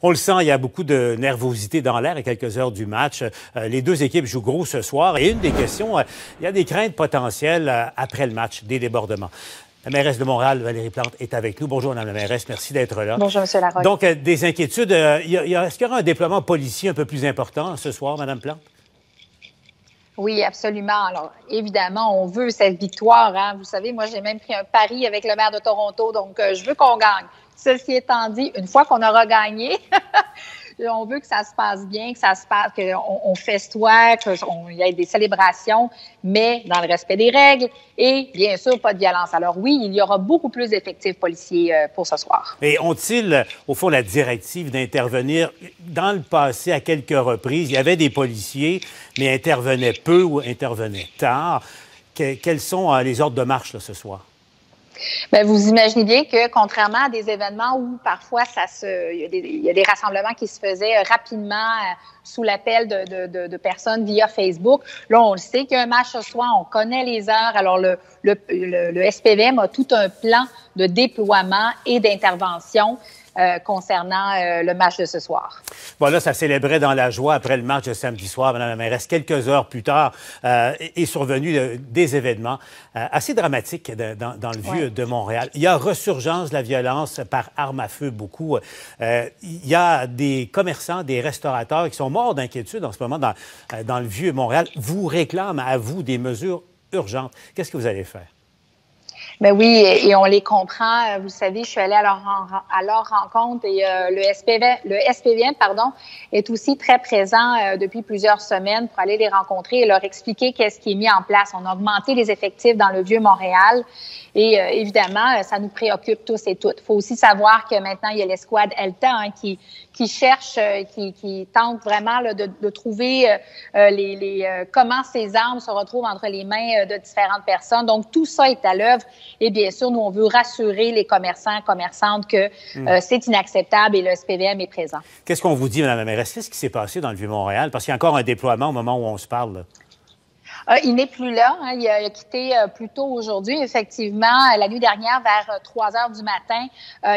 On le sent, il y a beaucoup de nervosité dans l'air à quelques heures du match. Les deux équipes jouent gros ce soir. Et une des questions, il y a des craintes potentielles après le match, des débordements. La mairesse de Montréal, Valérie Plante, est avec nous. Bonjour, Mme la mairesse. Merci d'être là. Bonjour, M. Larocque. Donc, des inquiétudes. Est-ce qu'il y aura un déploiement policier un peu plus important ce soir, Mme Plante? Oui, absolument. Alors, évidemment, on veut cette victoire. Hein? Vous savez, moi, j'ai même pris un pari avec le maire de Toronto, donc je veux qu'on gagne. Ceci étant dit, une fois qu'on aura gagné, on veut que ça se passe bien, que ça se passe, qu'on festoie, qu'il y ait des célébrations, mais dans le respect des règles et, bien sûr, pas de violence. Alors oui, il y aura beaucoup plus d'effectifs policiers pour ce soir. Et ont-ils, au fond, la directive d'intervenir? Dans le passé, à quelques reprises, il y avait des policiers, mais intervenaient peu ou intervenaient tard. Quels sont les ordres de marche là, ce soir? Bien, vous imaginez bien que, contrairement à des événements où parfois il y a des rassemblements qui se faisaient rapidement sous l'appel de personnes via Facebook, là, on le sait qu'il y a un match ce soir, on connaît les heures. Alors, le SPVM a tout un plan de déploiement et d'intervention concernant le match de ce soir. Voilà, ça célébrait dans la joie après le match de samedi soir. Madame la mairesse, quelques heures plus tard, est survenu des événements assez dramatiques dans le vieux de Montréal. Il y a resurgence de la violence par arme à feu, beaucoup. Il y a des commerçants, des restaurateurs qui sont morts d'inquiétude en ce moment dans le vieux Montréal. Vous réclament à vous des mesures urgentes. Qu'est-ce que vous allez faire? Ben oui, et on les comprend. Vous savez, je suis allée à leur rencontre et le SPVM, est aussi très présent depuis plusieurs semaines pour aller les rencontrer et leur expliquer qu'est-ce qui est mis en place. On a augmenté les effectifs dans le Vieux-Montréal et évidemment, ça nous préoccupe tous et toutes. Il faut aussi savoir que maintenant, il y a l'escouade ELTA qui cherche, qui tente vraiment là, de trouver comment ces armes se retrouvent entre les mains de différentes personnes. Donc, tout ça est à l'œuvre. Et bien sûr, nous, on veut rassurer les commerçants, commerçantes que c'est inacceptable et le SPVM est présent. Qu'est-ce qu'on vous dit, Mme la mairesse? Qu'est-ce qui s'est passé dans le Vieux-Montréal? Parce qu'il y a encore un déploiement au moment où on se parle. Là. Il n'est plus là. Hein. Il a quitté plus tôt aujourd'hui. Effectivement, la nuit dernière, vers 3 heures du matin,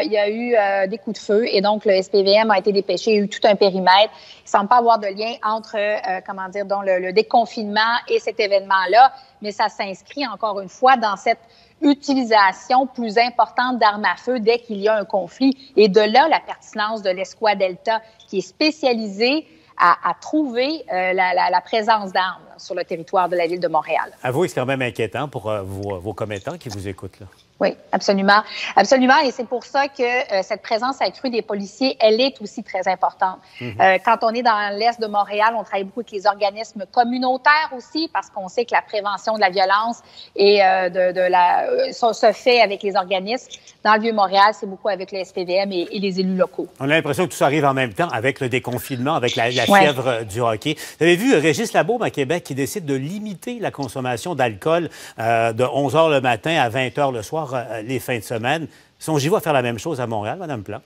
il y a eu des coups de feu et donc le SPVM a été dépêché. Il y a eu tout un périmètre. Il ne semble pas avoir de lien entre, le déconfinement et cet événement-là, mais ça s'inscrit encore une fois dans cette utilisation plus importante d'armes à feu dès qu'il y a un conflit. Et de là, la pertinence de l'escouade Delta qui est spécialisée à trouver la présence d'armes sur le territoire de la Ville de Montréal. Avouez que c'est quand même inquiétant pour vos commettants qui vous écoutent, là. Oui, absolument. Absolument. Et c'est pour ça que cette présence accrue des policiers, elle est aussi très importante. Quand on est dans l'Est de Montréal, on travaille beaucoup avec les organismes communautaires aussi parce qu'on sait que la prévention de la violence et se fait avec les organismes. Dans le Vieux-Montréal, c'est beaucoup avec le SPVM et les élus locaux. On a l'impression que tout ça arrive en même temps avec le déconfinement, avec la fièvre du hockey. Vous avez vu Régis Labaume à Québec qui décide de limiter la consommation d'alcool de 11 h le matin à 20 h le soir les fins de semaine. Songez-vous à faire la même chose à Montréal, Mme Plante?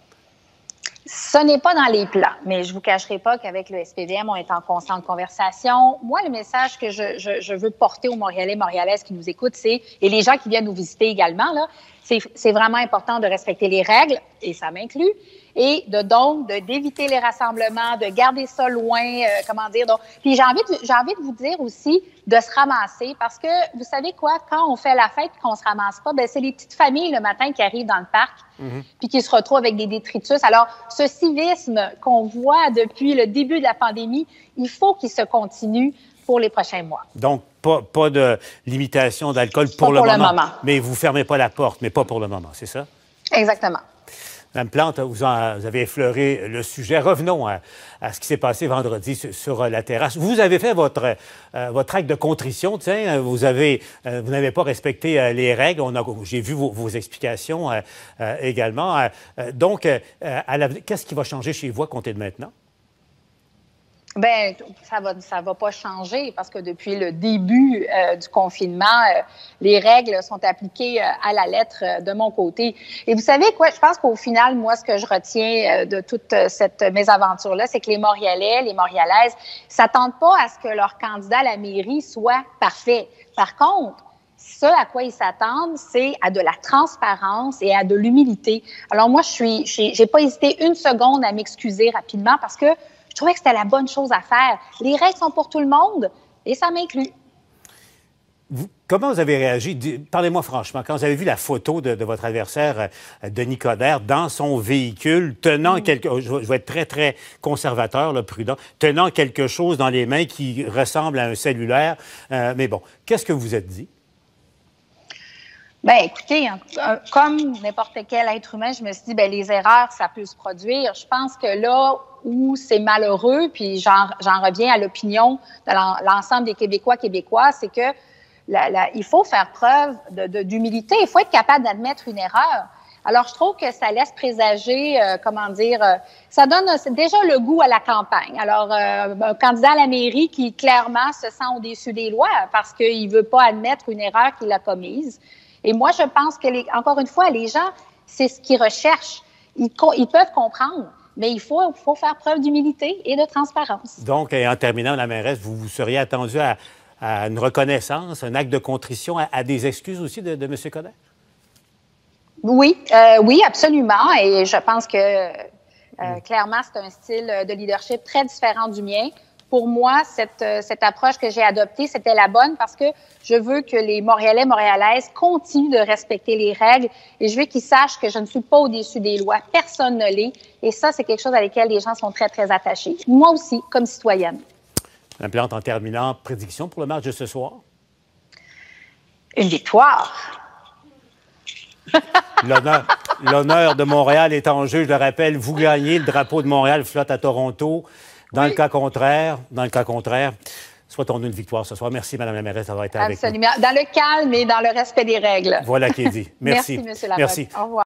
Ce n'est pas dans les plans, mais je ne vous cacherai pas qu'avec le SPVM, on est en constante conversation. Moi, le message que je veux porter aux Montréalais, Montréalaises qui nous écoutent, et les gens qui viennent nous visiter également, là, c'est vraiment important de respecter les règles, et ça m'inclut, et d'éviter les rassemblements, de garder ça loin, Puis j'ai envie de vous dire aussi de se ramasser, parce que vous savez quoi, quand on fait la fête et qu'on se ramasse pas, c'est les petites familles le matin qui arrivent dans le parc, puis qui se retrouvent avec des détritus. Alors, ce civisme qu'on voit depuis le début de la pandémie, il faut qu'il se continue pour les prochains mois. Donc, pas de limitation d'alcool pour le moment. Mais vous ne fermez pas la porte, mais pas pour le moment, c'est ça? Exactement. Mme Plante, vous avez effleuré le sujet. Revenons à ce qui s'est passé vendredi sur la terrasse. Vous avez fait votre acte de contrition. Tiens, vous n'avez pas respecté les règles. J'ai vu vos explications également. Donc, qu'est-ce qui va changer chez vous à compter de maintenant? Bien, ça va pas changer parce que depuis le début du confinement, les règles sont appliquées à la lettre de mon côté. Et vous savez quoi? Je pense qu'au final, moi, ce que je retiens de toute cette mésaventure-là, c'est que les Montréalais, les Montréalaises, s'attendent pas à ce que leur candidat à la mairie soit parfait. Par contre, ce à quoi ils s'attendent, c'est à de la transparence et à de l'humilité. Alors moi, j'ai pas hésité une seconde à m'excuser rapidement parce que je trouvais que c'était la bonne chose à faire. Les règles sont pour tout le monde et ça m'inclut. Comment vous avez réagi? Parlez-moi franchement, quand vous avez vu la photo de votre adversaire, Denis Coderre, dans son véhicule, tenant je vais être très, très conservateur, là, prudent, tenant quelque chose dans les mains qui ressemble à un cellulaire. Mais bon, qu'est-ce que vous vous êtes dit? Bien, écoutez, comme n'importe quel être humain, je me suis dit, bien, les erreurs, ça peut se produire. Je pense que là où c'est malheureux, puis j'en reviens à l'opinion de l'ensemble des Québécois, c'est que il faut faire preuve d'humilité. Il faut être capable d'admettre une erreur. Alors, je trouve que ça laisse présager, ça donne déjà le goût à la campagne. Alors, un candidat à la mairie qui, clairement, se sent au-dessus des lois parce qu'il veut pas admettre une erreur qu'il a commise. Et moi, je pense que, encore une fois, les gens, c'est ce qu'ils recherchent. Ils peuvent comprendre, mais il faut faire preuve d'humilité et de transparence. Donc, en terminant, Mme la mairesse, vous seriez attendue à une reconnaissance, un acte de contrition, à des excuses aussi de M. Coderre? Oui, oui, absolument. Et je pense que, clairement, c'est un style de leadership très différent du mien. Pour moi, cette approche que j'ai adoptée, c'était la bonne parce que je veux que les Montréalais, Montréalaises continuent de respecter les règles et je veux qu'ils sachent que je ne suis pas au-dessus des lois. Personne ne l'est. Et ça, c'est quelque chose à laquelle les gens sont très, très attachés. Moi aussi, comme citoyenne. Mme Plante, en terminant, prédiction pour le match de ce soir? Une victoire. L'honneur de Montréal est en jeu. Je le rappelle, vous gagnez, le drapeau de Montréal flotte à Toronto. Dans le cas contraire, souhaitons-nous une victoire ce soir. Merci, Mme la mairesse, d'avoir été avec nous. Absolument. Dans le calme et dans le respect des règles. Voilà qui est dit. Merci. Merci, M. Larocque. Merci. Au revoir.